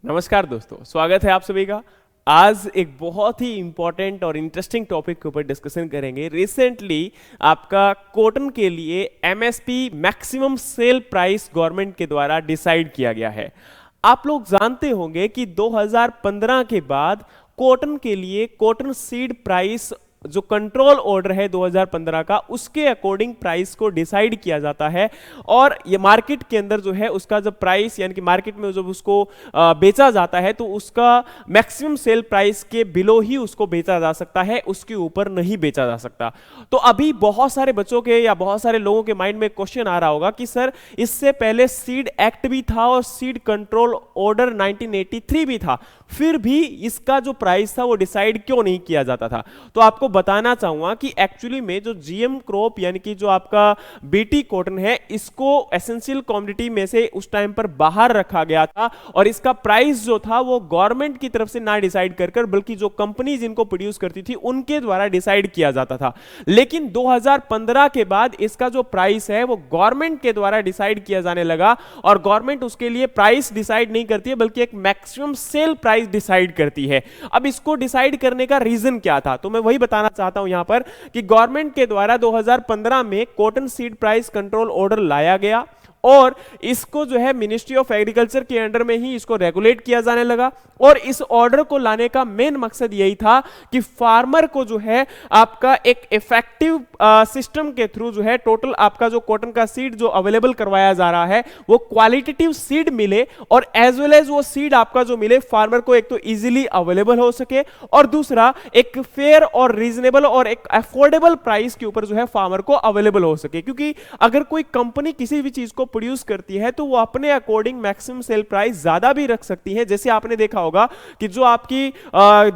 नमस्कार दोस्तों, स्वागत है आप सभी का। आज एक बहुत ही इंपॉर्टेंट और इंटरेस्टिंग टॉपिक के ऊपर डिस्कशन करेंगे। रिसेंटली आपका कॉटन के लिए MSP maximum sale price government के द्वारा डिसाइड किया गया है। आप लोग जानते होंगे कि 2015 के बाद कॉटन के लिए कॉटन सीड प्राइस जो कंट्रोल ऑर्डर है 2015 का, उसके अकॉर्डिंग प्राइस को डिसाइड किया जाता है और ये मार्केट के अंदर जो है उसका जब प्राइस यानी कि मार्केट में जब उसको बेचा जाता है तो उसका मैक्सिमम सेल प्राइस के बिलो ही उसको बेचा जा सकता है, उसके ऊपर नहीं बेचा जा सकता। तो अभी बहुत सारे बच्चों के या बहुत सारे लोगों के माइंड में क्वेश्चन आ रहा होगा कि सर इससे पहले सीड एक्ट भी था और सीड कंट्रोल ऑर्डर 1983 भी था, फिर भी इसका जो प्राइस था वो डिसाइड क्यों नहीं किया जाता था। तो आपको बताना चाहूंगा कि एक्चुअली में जो जीएम क्रॉप यानी कि जो आपका बीटी कॉटन है, इसको एसेंशियल कमोडिटी में से उस टाइम पर बाहर रखा गया था और इसका प्राइस जो था वो गवर्नमेंट की तरफ से ना डिसाइड कर बल्कि जो कंपनी जिनको प्रोड्यूस करती थी उनके द्वारा डिसाइड किया जाता था। लेकिन 2015 के बाद इसका जो प्राइस है वो गवर्नमेंट के द्वारा डिसाइड किया जाने लगा और गवर्नमेंट उसके लिए प्राइस डिसाइड नहीं करती है बल्कि एक मैक्सिमम सेल प्राइस डिसाइड करती है। अब इसको डिसाइड करने का रीजन क्या था, तो मैं वही बताना चाहता हूं यहां पर कि गवर्नमेंट के द्वारा 2015 में cotton seed price control order लाया गया और इसको जो है मिनिस्ट्री ऑफ एग्रीकल्चर के अंडर में ही इसको रेगुलेट किया जाने लगा। और इस ऑर्डर को लाने का मेन मकसद यही था कि फार्मर को जो है आपका एक इफेक्टिव सिस्टम के थ्रू जो है टोटल आपका जो कॉटन का सीड जो अवेलेबल करवाया जा रहा है वो क्वालिटेटिव सीड मिले और एज वेल एज वो सीड आपका जो मिले फार्मर को एक तो इजीली अवेलेबल हो सके और दूसरा एक फेयर और रीजनेबल और एक अफोर्डेबल प्राइस के ऊपर जो है फार्मर को अवेलेबल हो सके। क्योंकि अगर कोई कंपनी किसी भी चीज को प्रोड्यूस करती है तो वो अपने अकॉर्डिंग मैक्सिमम सेल प्राइस ज्यादा भी रख सकती है। जैसे आपने देखा होगा कि जो आपकी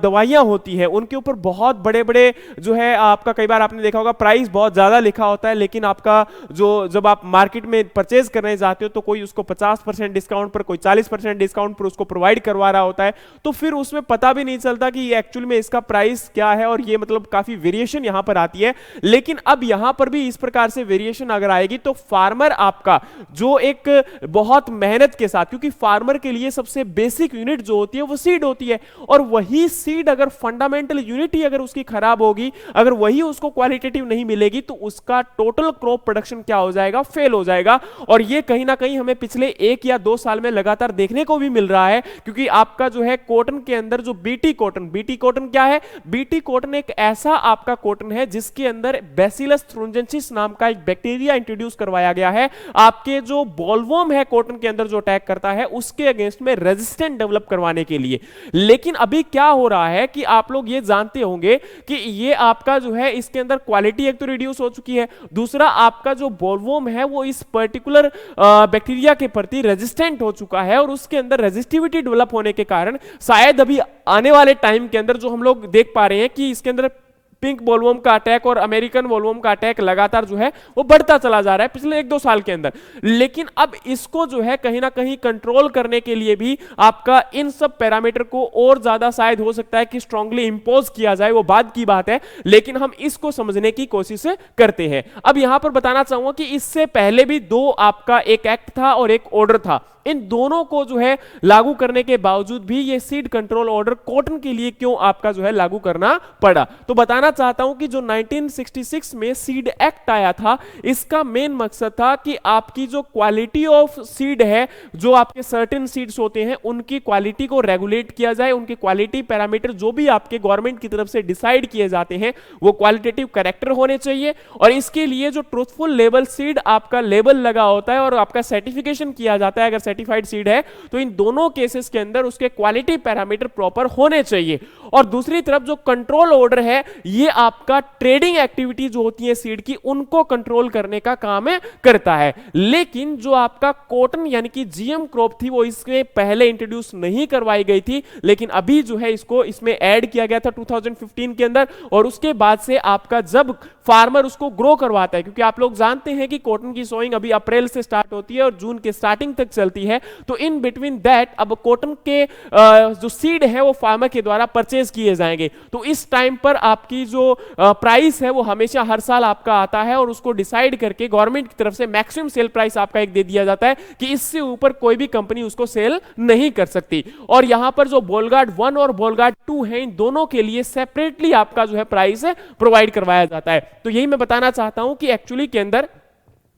दवाइयां होती है उनके ऊपर बहुत बड़े बड़े जो है आपका कई बार आपने देखा होगा प्राइस बहुत ज्यादा लिखा होता है, लेकिन आपका जो जब आप मार्केट में परचेज करने जाते हो तो कोई उसको 50% डिस्काउंट पर, कोई 40% डिस्काउंट पर उसको प्रोवाइड करवा रहा होता है, तो फिर उसमें पता भी नहीं चलता कि ये एक्चुअली में इसका प्राइस क्या है और ये मतलब काफी वेरिएशन यहां पर आती है। लेकिन अब यहां पर भी इस प्रकार से वेरिएशन अगर आएगी तो फार्मर आपका जो एक बहुत मेहनत के साथ, क्योंकि फार्मर के लिए सबसे बेसिक यूनिट जो होती है वो सीड होती है और वही सीड अगर फंडामेंटल यूनिट ही अगर उसकी खराब होगी, अगर वही उसको क्वालिटेटिव नहीं मिलेगी तो उसका टोटल क्रॉप प्रोडक्शन क्या हो जाएगा, फेल हो जाएगा। और ये कहीं ना कहीं हमें पिछले 1 या 2 साल में लगातार देखने को भी मिल रहा है। क्योंकि आपका जो है कॉटन के अंदर जो बीटी कॉटन क्या है, बीटी कॉटन एक ऐसा आपका कॉटन है जिसके अंदर बैसिलस थ्रोंजेंसिस नाम का एक बैक्टीरिया इंट्रोड्यूस करवाया गया है। आपके जो बॉलवर्म है कॉटन के अंदर जो अटैक करता है उसके अगेंस्ट में रेजिस्टेंट डेवलप करवाने के लिए। लेकिन अभी क्या हो रहा है कि आप लोग ये जानते होंगे कि ये आपका जो है इसके अंदर क्वालिटी एक तो रिड्यूस हो चुकी है, दूसरा आपका जो बॉलवर्म है वो इस पर्टिकुलर बैक्टीरिया के प्रति रेजिस्टेंट हो चुका है और उसके अंदर रेजिस्टिविटी डेवलप होने के कारण शायद अभी आने वाले टाइम के अंदर जो हम लोग देख पा रहे हैं कि इसके अंदर पिंक बॉलवर्म का अटैक और अमेरिकन बॉलवर्म का अटैक लगातार जो है वो बढ़ता चला जा रहा है पिछले 1-2 साल के अंदर। लेकिन अब इसको जो है कहीं ना कहीं कंट्रोल करने के लिए भी आपका इन सब पैरामीटर को और ज्यादा शायद हो सकता है कि स्ट्रांगली इंपोज किया जाए, वो बाद की बात है, लेकिन हम इसको समझने की कोशिश करते हैं। अब यहां पर बताना चाहूंगा कि इससे पहले भी 2 आपका एक एक्ट था और एक ऑर्डर था। इन दोनों को जो है लागू करने के बावजूद भी ये सीड कंट्रोल ऑर्डर कॉटन के लिए क्यों आपका जो है लागू करना पड़ा, तो बताना चाहता हूं कि जो 1966 में सीड एक्ट आया था इसका मेन मकसद था कि आपकी जो क्वालिटी ऑफ सीड है, जो आपके सर्टेन सीड्स होते हैं उनकी क्वालिटी को रेगुलेट किया जाए, उनके क्वालिटी पैरामीटर जो भी आपके गवर्नमेंट की तरफ से डिसाइड किए जाते हैं वो क्वालिटेटिव कैरेक्टर होने चाहिए। और इसके लिए जो ट्रूथफुल लेबल सीड आपका लेबल लगा होता है और आपका सर्टिफिकेशन किया जाता है, अगर सर्टिफाइड सीड है तो इन दोनों केसेस के अंदर उसके क्वालिटी पैरामीटर प्रॉपर होने चाहिए। और दूसरी तरफ जो कंट्रोल ऑर्डर है ये आपका ट्रेडिंग एक्टिविटी जो होती है सीड की उनको कंट्रोल करने का काम करता है। लेकिन जो आपका कॉटन यानी कि जीएम क्रॉप थी वो इसके पहले इंट्रोड्यूस नहीं करवाई गई थी, लेकिन अभी जो है इसको इसमें ऐड किया गया था 2015 के अंदर। और उसके बाद से आपका जब फार्मर उसको ग्रो करवाता है, क्योंकि आप लोग जानते हैं कि कॉटन की सोइंग अभी अप्रैल से स्टार्ट होती है और जून के स्टार्टिंग तक चलती है। तो इन बिटवीन दैट अब कॉटन के जो सीड है वो फार्मर के द्वारा परचेज किए जाएंगे। तो इस टाइम पर आपकी जो प्राइस है वो हमेशा हर साल आपका आता है और उसको डिसाइड करके गवर्नमेंट की तरफ से मैक्सिमम सेल प्राइस आपका एक दे दिया जाता है कि इससे ऊपर कोई भी कंपनी उसको सेल नहीं कर सकती। और यहां पर जो बोलगार्ड 1 और बोलगार्ड 2 है, इन दोनों के लिए सेपरेटली आपका जो है प्राइस है प्रोवाइड करवाया जाता है। तो यही मैं बताना चाहता हूं कि एक्चुअली के अंदर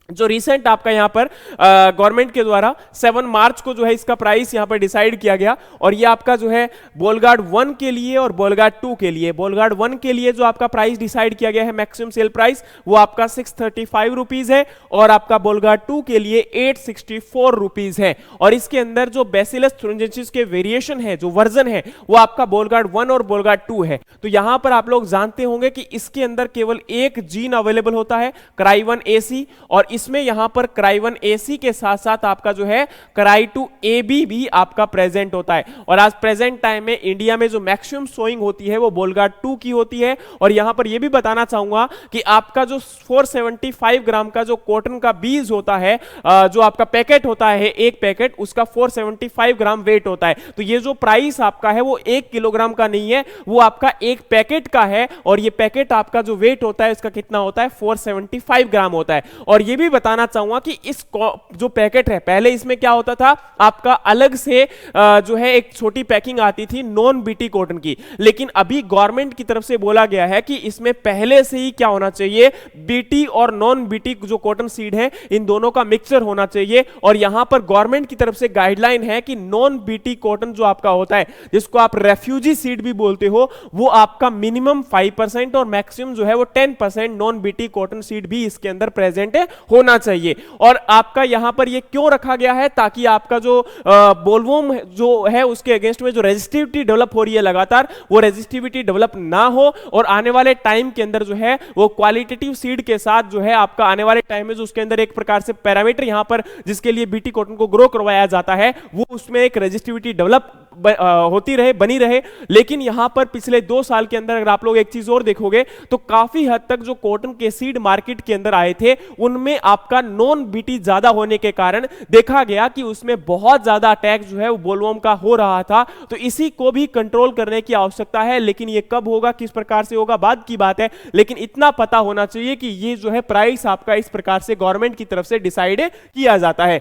जो रिसेंट आपका यहां पर गवर्नमेंट के द्वारा 7 मार्च को जो है इसका प्राइस यहां पर डिसाइड किया गया, और ये आपका जो है बोलगार्ड 1 के लिए और बोलगार्ड 2 के लिए, बोलगार्ड 1 के लिए जो आपका प्राइस डिसाइड किया गया है मैक्सिमम सेल प्राइस वो आपका 635 रुपीज है, और आपका बोलगार्ड 2 के लिए 864 रुपीज है। और इसके अंदर जो बैसिलस थ्रूजेंसिस के वेरिएशन है, जो वर्जन है, वो आपका बोलगार्ड 1 और बोलगार्ड 2 है। तो यहां पर आप लोग जानते होंगे कि इसके अंदर केवल एक जीन अवेलेबल होता है, क्राई1 AC, और इसमें यहां पर क्राई1 AC के साथ साथ आपका जो है क्राई2 AB भी आपका प्रेजेंट होता है। और आज प्रेजेंट टाइम में इंडिया में जो मैक्सिमम सोइंग होती है वो बोलगार्ड 2 की होती है। और यहां पर यह भी बताना चाहूंगा कि आपका जो 475 ग्राम का जो कॉटन का बीज होता है, जो आपका पैकेट होता है, एक पैकेट उसका 475 ग्राम वेट होता है। तो ये जो प्राइस आपका है वो 1 किलोग्राम का नहीं है, वो आपका एक पैकेट का है, और ये पैकेट आपका जो वेट होता है इसका कितना होता है, 475 ग्राम होता है। और ये भी बताना चाहूंगा कि इस जो पैकेट है, पहले इसमें क्या होता था, आपका अलग से जो है एक छोटी पैकिंग आती थी नॉन बीटी कॉटन की, लेकिन अभी गवर्नमेंट की तरफ से बोला गया है कि इसमें पहले से ही क्या होना चाहिए, बीटी और नॉन बीटी जो कॉटन सीड है इन दोनों का मिक्सचर होना चाहिए। और यहां पर गवर्नमेंट की तरफ से गाइडलाइन है कि नॉन बीटी कॉटन जो आपका होता है, जिसको आप रेफ्यूजी सीड भी बोलते हो, वो आपका मिनिमम 5% और मैक्सिमम जो है वो 10% नॉन बीटी कॉटन सीड भी इसके अंदर प्रेजेंट होना चाहिए। और आपका यहां पर ये क्यों रखा गया है, ताकि आपका जो बोलवॉर्म जो है उसके अगेंस्ट में जो रेजिस्टिविटी डेवलप हो रही है लगातार, वो रेजिस्टिविटी डेवलप ना हो, और आने वाले टाइम के अंदर जो है वो क्वालिटेटिव सीड के साथ जो है आपका आने वाले टाइम में जो उसके अंदर एक प्रकार से पैरामीटर यहां पर जिसके लिए बीटी कॉटन को ग्रो करवाया जाता है, वो उसमें एक रेजिस्टिविटी डेवलप होती रहे, बनी रहे। लेकिन यहां पर पिछले 2 साल के अंदर अगर आप लोग एक चीज और देखोगे तो काफी हद तक जो कॉटन के सीड मार्केट के अंदर आए थे उनमें आपका नॉन बीटी ज्यादा होने के कारण देखा गया कि उसमें बहुत ज्यादा अटैक जो है वो बोलवॉर्म का हो रहा था। तो इसी को भी कंट्रोल करने की आवश्यकता है, लेकिन ये कब होगा, किस प्रकार से होगा, बाद की बात है। लेकिन इतना पता होना चाहिए कि ये जो है प्राइस आपका इस प्रकार से गवर्नमेंट की तरफ से डिसाइड किया जाता है।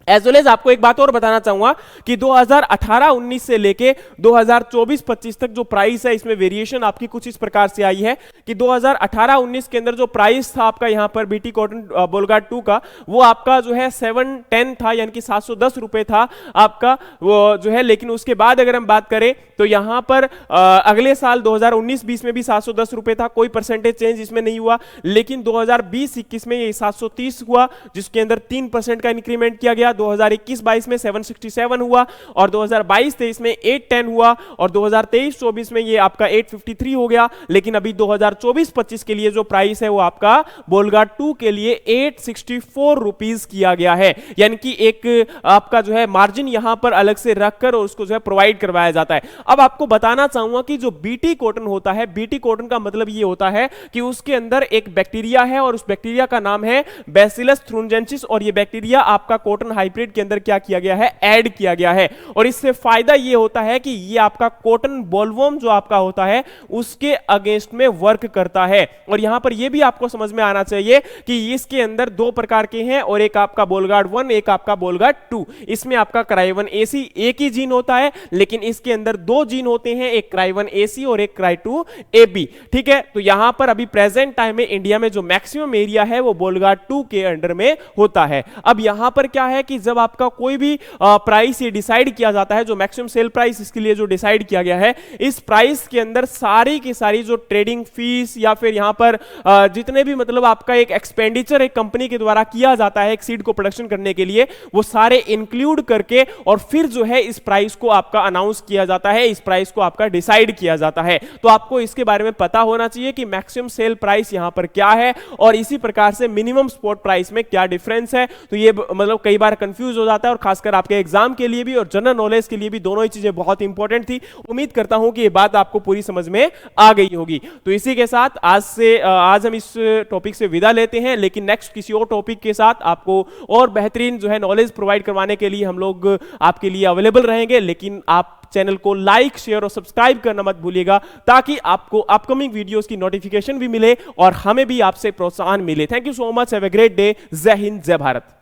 एज वेल एज आपको एक बात और बताना चाहूंगा कि 2018-19 से लेके 2024-25 तक जो प्राइस है इसमें वेरिएशन आपकी कुछ इस प्रकार से आई है कि 2018-19 के अंदर जो प्राइस था आपका यहां पर बीटी कॉटन बोलगार्ड 2 का, वो आपका जो है 710 था, यानी कि 710 रुपए था आपका वो जो है। लेकिन उसके बाद अगर हम बात करें तो यहां पर अगले साल 2019-20 में भी 710 रुपए था, कोई परसेंटेज चेंज इसमें नहीं हुआ। लेकिन 2020-21 में ये 730 हुआ, जिसके अंदर 3% का इंक्रीमेंट किया गया। 2021-22 में 767 हुआ, और 2022-23 में 810 हुआ, और 2023-24 में ये आपका 853 हो गया। लेकिन अभी 2024-25 के लिए जो प्राइस है वो आपका बोलगार्ड 2 के लिए 864 रुपीस किया गया है, यानी कि एक आपका जो है मार्जिन यहां पर अलग से रखकर और उसको जो है प्रोवाइड करवाया जाता है। अब आपको बताना चाहूंगा कि जो बीटी कॉटन होता है, बीटी कॉटन का मतलब ये होता है कि उसके अंदर एक बैक्टीरिया है और उस बैक्टीरिया का नाम है बैसिलस थ्रूजेंसिस, और ये बैक्टीरिया आपका कॉटन हाइब्रिड के अंदर क्या किया गया है, ऐड किया गया है। और इससे फायदा ये होता है कि ये आपका कॉटन बोलवॉर्म जो आपका होता है उसके अगेंस्ट में वर्क करता है। और यहां पर ये भी आपको समझ में आना चाहिए कि इसके अंदर 2 प्रकार के हैं, और एक आपका बोलगार्ड 1, एक आपका बोलगार्ड 2। इसमें आपका क्राई1 AC एक ही जीन होता है, लेकिन इसके अंदर 2 जीन होते हैं, एक क्राई1 AC और एक क्राई2 AB। ठीक है, तो यहां पर अभी प्रेजेंट टाइम में इंडिया में जो मैक्सिमम एरिया है वो बोलगार्ड 2 के अंडर में होता है। अब यहां पर क्या है कि जब आपका कोई भी प्राइस ये डिसाइड किया जाता है, जो मैक्सिमम सेल प्राइस इसके लिए जो डिसाइड किया गया है, इस प्राइस के अंदर सारी की सारी जो ट्रेडिंग फीस या फिर यहां पर जितने भी मतलब आपका एक एक्सपेंडिचर एक कंपनी के द्वारा किया जाता है एक सीड को प्रोडक्शन करने के लिए, वो सारे इंक्लूड करके और फिर जो है इस प्राइस को आपका अनाउंस किया जाता है, इस प्राइस को आपका डिसाइड किया जाता है। तो आपको इसके बारे में पता होना चाहिए कि मैक्सिमम सेल प्राइस यहां पर क्या है और इसी प्रकार से मिनिमम स्पॉट प्राइस में क्या डिफरेंस है। तो ये मतलब कई बार कंफ्यूज हो जाता है, और खासकर आपके एग्जाम के लिए भी और जनरल नॉलेज के लिए भी दोनों ही चीजें बहुत इंपॉर्टेंट थी। उम्मीद करता हूं कि ये बात आपको पूरी समझ में आ गई होगी। तो इसी के साथ आज हम इस टॉपिक से विदा लेते हैं, लेकिन नेक्स्ट किसी और टॉपिक के साथ आपको और बेहतरीन जो है नॉलेज प्रोवाइड करवाने के लिए हम लोग आपके लिए अवेलेबल रहेंगे। लेकिन आप चैनल को लाइक, शेयर और सब्सक्राइब करना मत भूलिएगा, ताकि आपको अपकमिंग वीडियोस की नोटिफिकेशन भी मिले और हमें भी आपसे प्रोत्साहन मिले। Thank you so much, have a great day. जय हिंद, जय भारत।